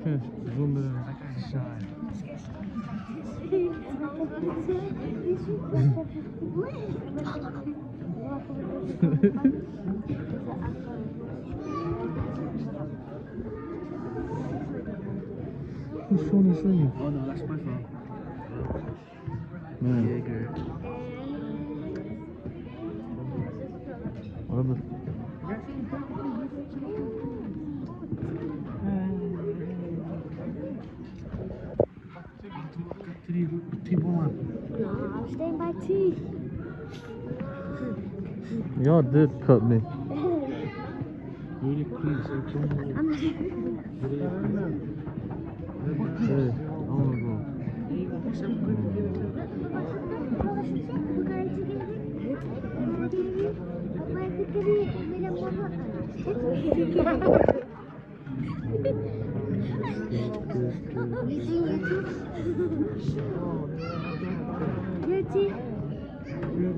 Okay, zoom it in. That guy's shy. Whose phone is ringing? Oh no, that's my phone. Man, Jaeger. whatever. T1. No, I'm staying by T. Y'all did cut me. Really clean, so I'm Hey. I wanna go.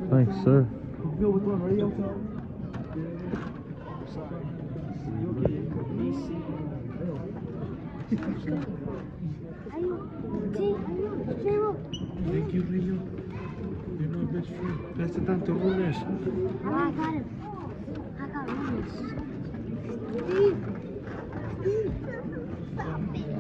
Thanks, sir. Yo, what's on radio? Thank you, Rio. You're my best friend. Pass it down to Runes. I got him. I got Steve.